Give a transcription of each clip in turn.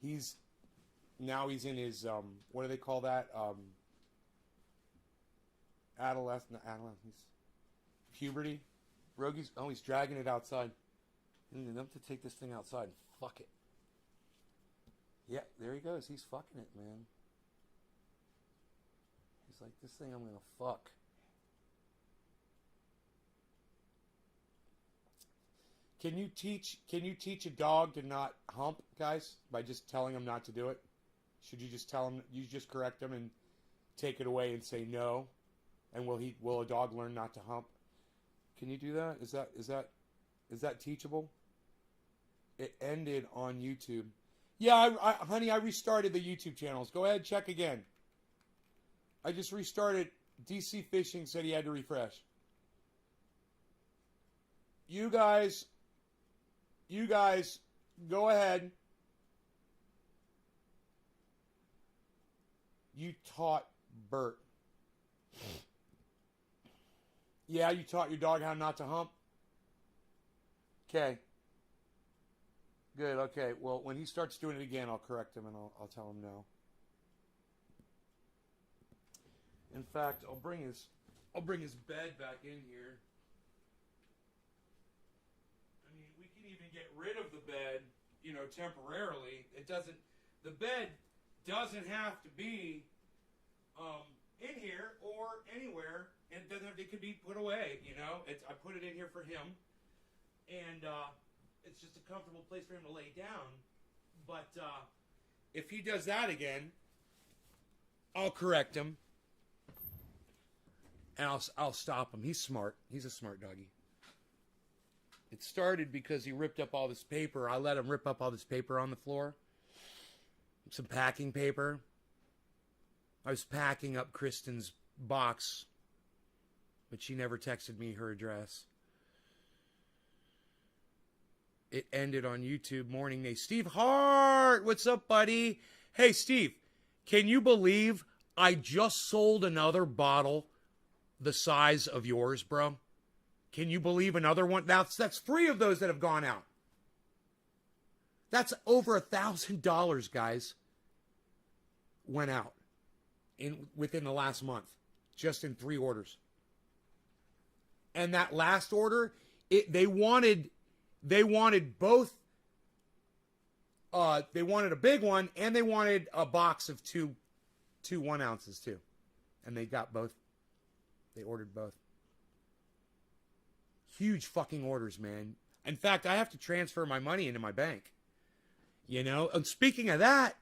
he's in his what do they call that? Adolescence, puberty. Rogi's he's dragging it outside. I need them to take this thing outside and fuck it. Yeah, there he goes. He's fucking it, man. He's like, this thing I'm gonna fuck. Can you teach a dog to not hump, guys, by just telling him not to do it? Should you just tell him, you just correct him and take it away and say no? And will a dog learn not to hump? Can you do that? Is that teachable? It ended on YouTube. Yeah, honey, I restarted the YouTube channels. Go ahead, check again. I just restarted. DC Fishing said he had to refresh. You guys, go ahead. You taught Bert. Yeah, you taught your dog how not to hump? Okay. Good, okay. Well, when he starts doing it again, I'll correct him and I'll tell him no. In fact, I'll bring his bed back in here. I mean, we can even get rid of the bed, temporarily. The bed doesn't have to be in here or anywhere, and it could be put away. I put it in here for him, and it's just a comfortable place for him to lay down. But if he does that again, I'll correct him, and I'll stop him. He's smart. He's a smart doggy. It started because he ripped up all this paper. I let him rip up all this paper on the floor. Some packing paper. I was packing up Kristen's box, but she never texted me her address. It ended on YouTube Morning Day. Steve Hart, what's up, buddy? Hey, Steve, can you believe I just sold another bottle the size of yours, bro? Can you believe another one? That's 3 of those that have gone out. That's over $1,000, guys, went out within the last month, just in 3 orders. And that last order, they wanted both. They wanted a big one, and they wanted a box of two 1 ounces too, and they got both. They ordered both. Huge fucking orders, man. In fact, I have to transfer my money into my bank. And speaking of that,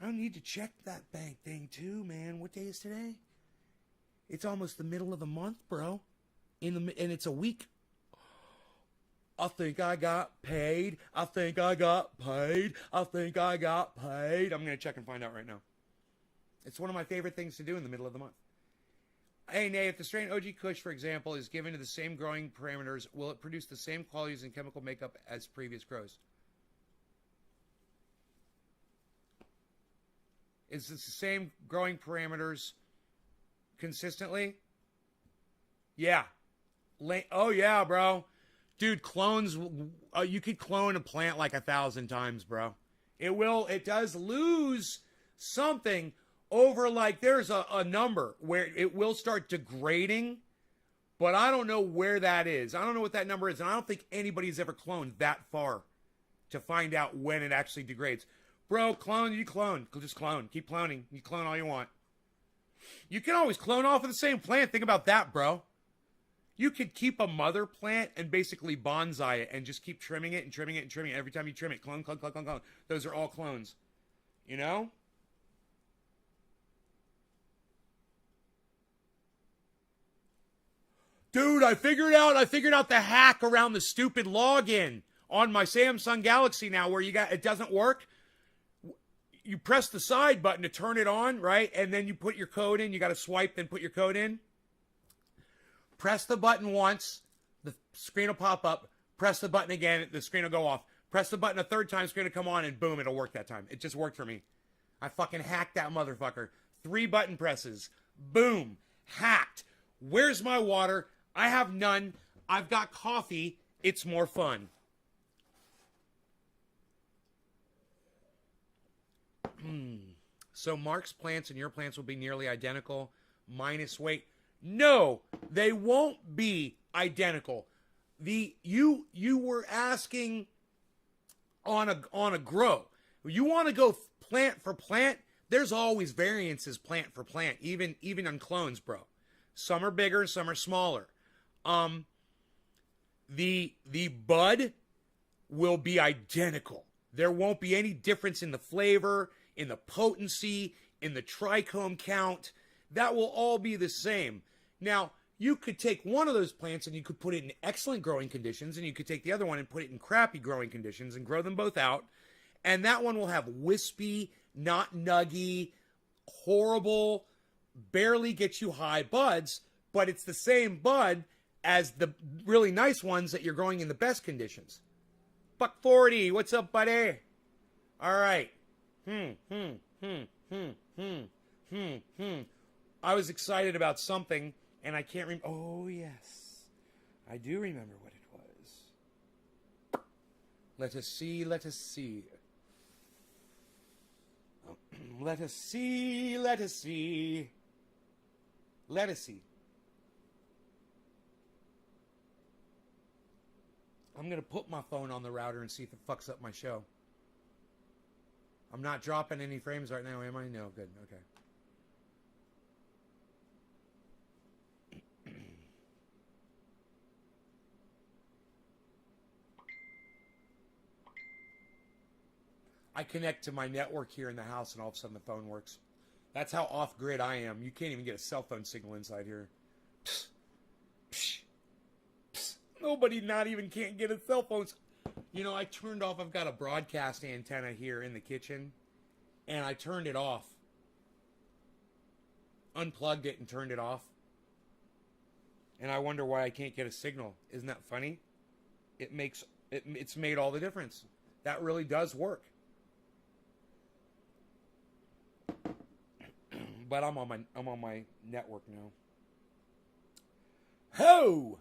I need to check that bank thing too, man. What day is today? It's almost the middle of the month, bro. And it's a week. I think I got paid. I think I got paid. I think I got paid. I'm going to check and find out right now. It's one of my favorite things to do in the middle of the month. Hey, Nay, if the strain OG Kush, for example, is given to the same growing parameters, will it produce the same qualities and chemical makeup as previous grows? Is this the same growing parameters consistently? Yeah. Oh, yeah, bro. Dude, clones, you could clone a plant like 1,000 times, bro. It does lose something over, like, there's a number where it will start degrading, but I don't know where that is. I don't know what that number is, and I don't think anybody's ever cloned that far to find out when it actually degrades. Bro, you clone. Just clone. Keep cloning. You clone all you want. You can always clone off of the same plant. Think about that, bro. You could keep a mother plant and basically bonsai it and just keep trimming it and trimming it and trimming it. Every time you trim it, clone, clone, clone, clone, clone. Those are all clones. Dude, I figured out the hack around the stupid login on my Samsung Galaxy now where it doesn't work. You press the side button to turn it on, right? And then you put your code in. You got to swipe, then put your code in. Press the button once, the screen will pop up. Press the button again, the screen will go off. Press the button a third time, screen will come on, and boom, it'll work that time. It just worked for me. I fucking hacked that motherfucker. 3 button presses. Boom. Hacked. Where's my water? I have none. I've got coffee. It's more fun. So Mark's plants and your plants will be nearly identical, minus weight. No, they won't be identical. You were asking on a grow. You want to go plant for plant, there's always variances plant for plant, even on clones, bro. Some are bigger, some are smaller. The bud will be identical. There won't be any difference in the flavor, in the potency, in the trichome count. That will all be the same. Now, you could take one of those plants and you could put it in excellent growing conditions, and you could take the other one and put it in crappy growing conditions and grow them both out. And that one will have wispy, not nuggy, horrible, barely get you high buds, but it's the same bud as the really nice ones that you're growing in the best conditions. Buck 40, what's up, buddy? All right. I was excited about something, and I can't remember. Oh, yes. I do remember what it was. Let us see, let us see. Let us see, let us see. Let us see. I'm going to put my phone on the router and see if it fucks up my show. I'm not dropping any frames right now, am I? No, good, okay. I connect to my network here in the house and all of a sudden the phone works. That's how off-grid I am. You can't even get a cell phone signal inside here. Psst. Psst. Psst. Nobody not even can't get a cell phone. You know, I turned off, I've got a broadcast antenna here in the kitchen, and I turned it off. Unplugged it and turned it off. And I wonder why I can't get a signal. Isn't that funny? It's made all the difference. That really does work. But I'm on my network now. Ho!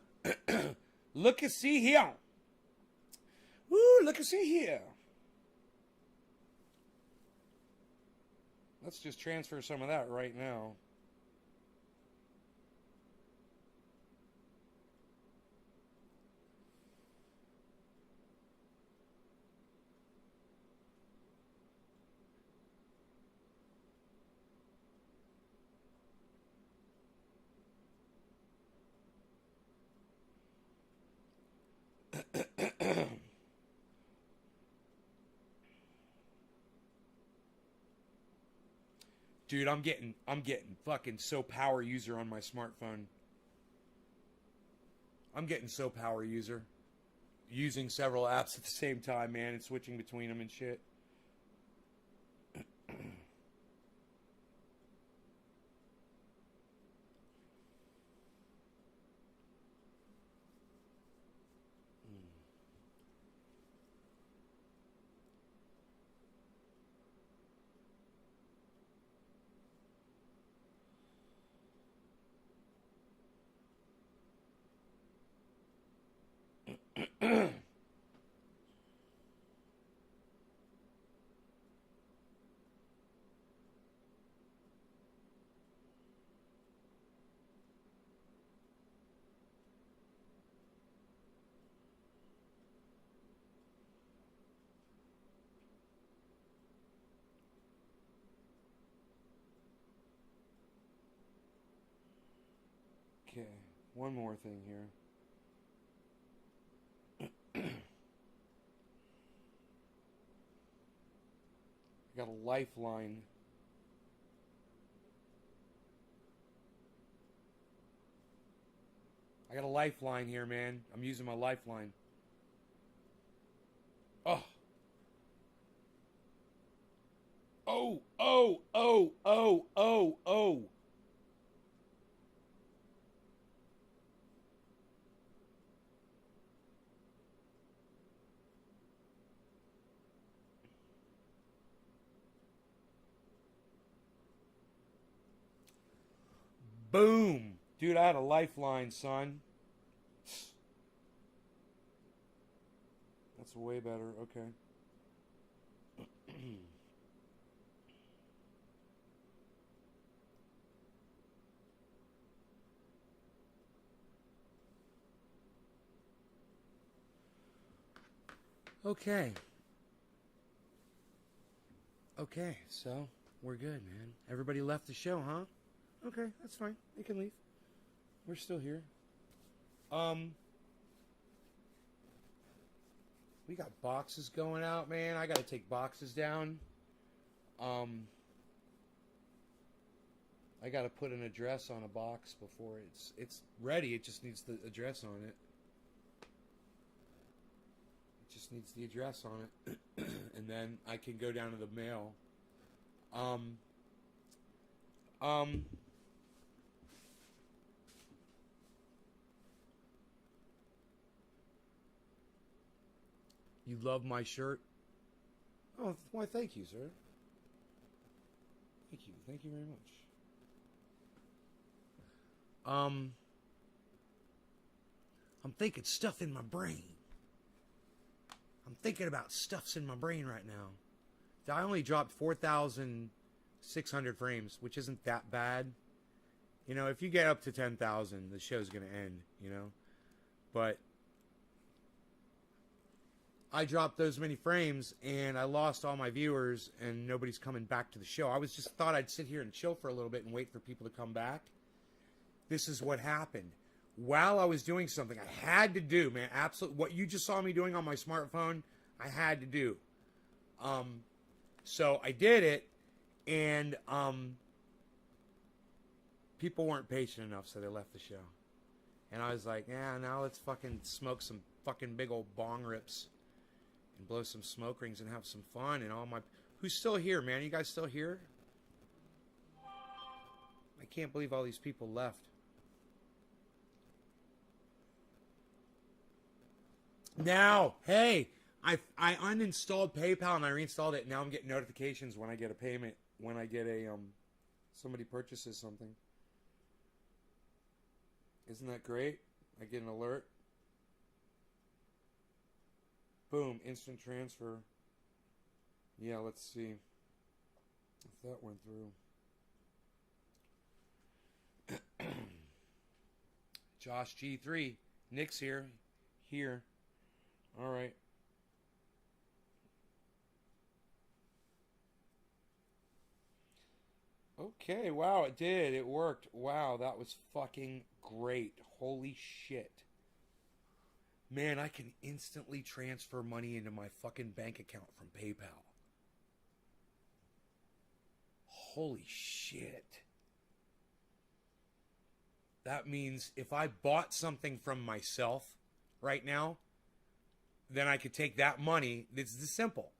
Look and see here. Woo, look and see here. Let's just transfer some of that right now. Dude, I'm getting fucking so power user on my smartphone. I'm getting so power user. Using several apps at the same time, man, and switching between them and shit. Okay, one more thing here. I got a lifeline. I got a lifeline here, man. I'm using my lifeline. Oh. Oh, oh, oh, oh, oh, oh. Boom. Dude, I had a lifeline, son. That's way better. Okay. Okay. Okay, so we're good, man. Everybody left the show, huh? Okay, that's fine. They can leave. We're still here. We got boxes going out, man. I gotta take boxes down. I gotta put an address on a box before it's ready. It just needs the address on it. It just needs the address on it, and then I can go down to the mail. You love my shirt? Oh, why? Thank you, sir. Thank you. Thank you very much. I'm thinking stuff in my brain. I'm thinking about stuffs in my brain right now. I only dropped 4,600 frames, which isn't that bad. You know, if you get up to 10,000, the show's going to end, you know. But I dropped those many frames, and I lost all my viewers, and nobody's coming back to the show. I was just thought I'd sit here and chill for a little bit and wait for people to come back. This is what happened. While I was doing something I had to do, man, absolutely, what you just saw me doing on my smartphone, I had to do. So I did it, and people weren't patient enough, so they left the show. And I was like, yeah, now let's fucking smoke some fucking big old bong rips and blow some smoke rings and have some fun. And all my... Who's still here, man? You guys still here? I can't believe all these people left. Now, hey, I uninstalled PayPal and I reinstalled it. Now I'm getting notifications when I get a payment, when I get a somebody purchases something. Isn't that great? I get an alert. Boom, instant transfer. Yeah, let's see if that went through. Josh G3, Nick's here. All right. Okay, wow, it did. It worked. Wow, that was fucking great. Holy shit. Man, I can instantly transfer money into my fucking bank account from PayPal. Holy shit. That means if I bought something from myself right now, then I could take that money, this is simple,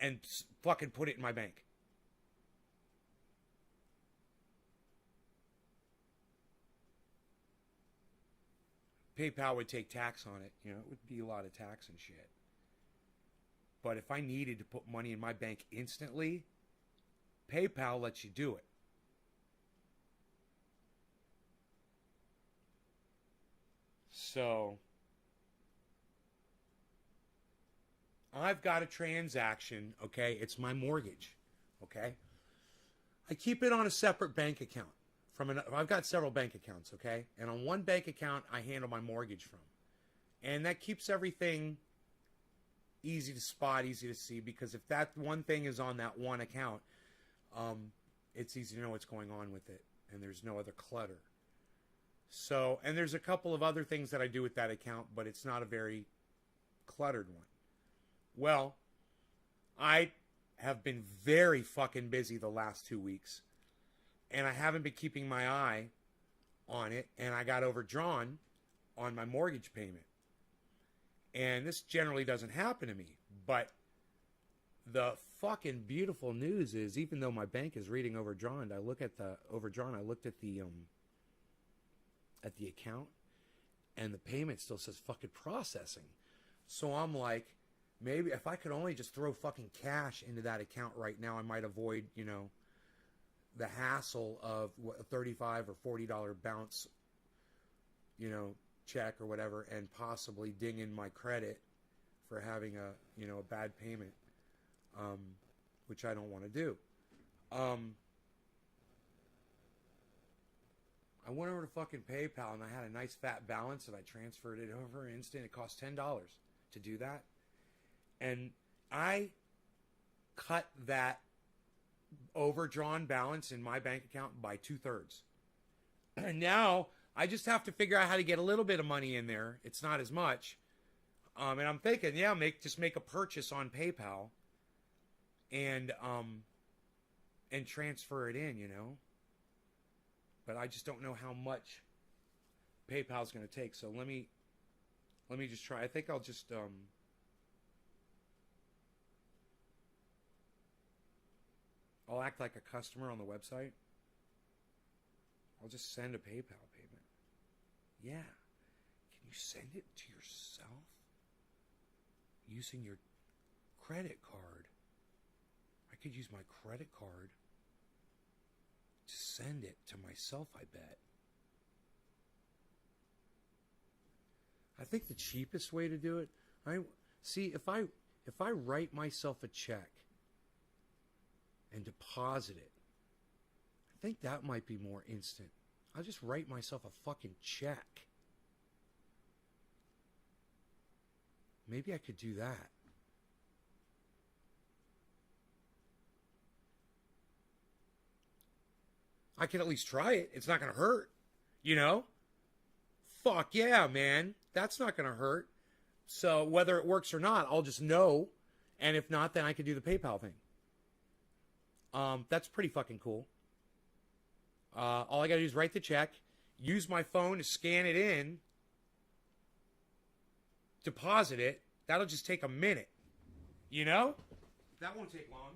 and fucking put it in my bank. PayPal would take tax on it. You know, it would be a lot of tax and shit. But if I needed to put money in my bank instantly, PayPal lets you do it. So I've got a transaction, okay? It's my mortgage, okay? I keep it on a separate bank account. I've got several bank accounts, okay? And on one bank account, I handle my mortgage from. And that keeps everything easy to spot, easy to see, because if that one thing is on that one account, it's easy to know what's going on with it, and there's no other clutter. So, and there's a couple of other things that I do with that account, but it's not a very cluttered one. Well, I have been very fucking busy the last 2 weeks, and I haven't been keeping my eye on it, and I got overdrawn on my mortgage payment. And this generally doesn't happen to me, but the fucking beautiful news is, even though my bank is reading overdrawn, I looked at the account, and the payment still says fucking processing. So I'm like, maybe if I could only just throw fucking cash into that account right now, I might avoid, you know, the hassle of a $35 or $40 bounce, you know, check or whatever, and possibly ding in my credit for having a, you know, a bad payment, which I don't want to do. I went over to fucking PayPal and I had a nice fat balance and I transferred it over instant. It cost $10 to do that. And I cut that overdrawn balance in my bank account by 2/3. And now I just have to figure out how to get a little bit of money in there. It's not as much. And I'm thinking, yeah, make a purchase on PayPal and transfer it in, But I just don't know how much PayPal's going to take. So let me just try. I think I'll just I'll act like a customer on the website. I'll just send a PayPal payment. Yeah. Can you send it to yourself using your credit card? I could use my credit card to send it to myself, I bet. I think the cheapest way to do it, if I write myself a check and deposit it, I think that might be more instant. I'll just write myself a fucking check. Maybe I could do that. I can at least try it. It's not going to hurt, Fuck yeah, man. That's not going to hurt. So whether it works or not, I'll just know. And if not, then I could do the PayPal thing. That's pretty fucking cool. All I got to do is write the check, use my phone to scan it in, deposit it. That'll just take a minute. That won't take long.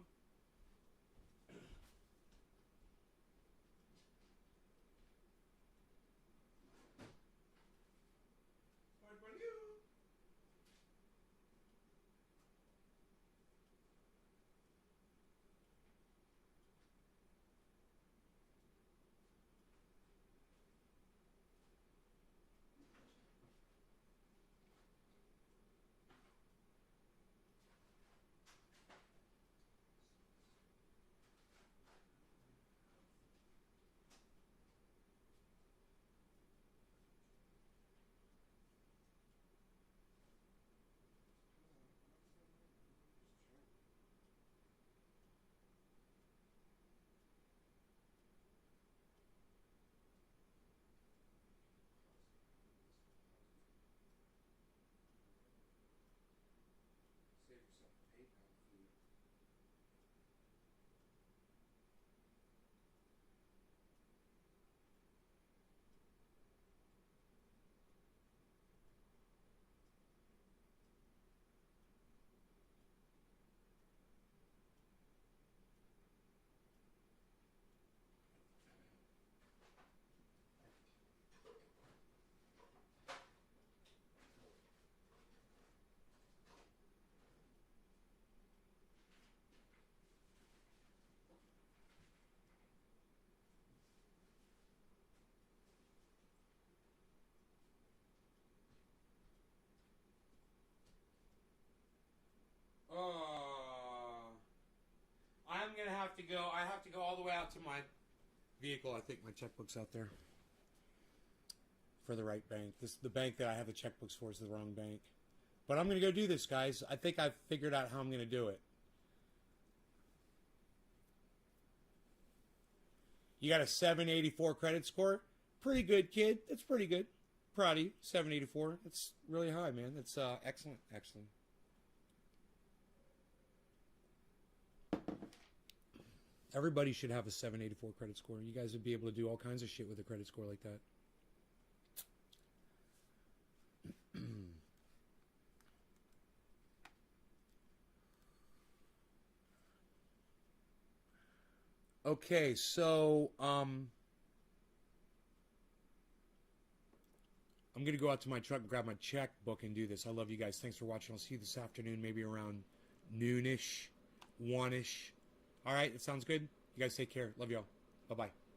I'm going to have to go. I have to go all the way out to my vehicle. I think my checkbook's out there for the right bank. The bank that I have the checkbooks for is the wrong bank. But I'm going to go do this, guys. I think I've figured out how I'm going to do it. You got a 784 credit score? Pretty good, kid. That's pretty good. Proud of you. 784. That's really high, man. That's excellent, actually. Everybody should have a 784 credit score. You guys would be able to do all kinds of shit with a credit score like that. Okay, so I'm going to go out to my truck and grab my checkbook and do this. I love you guys. Thanks for watching. I'll see you this afternoon, maybe around noonish, 1-ish. All right, it sounds good. You guys take care. Love y'all. Bye-bye.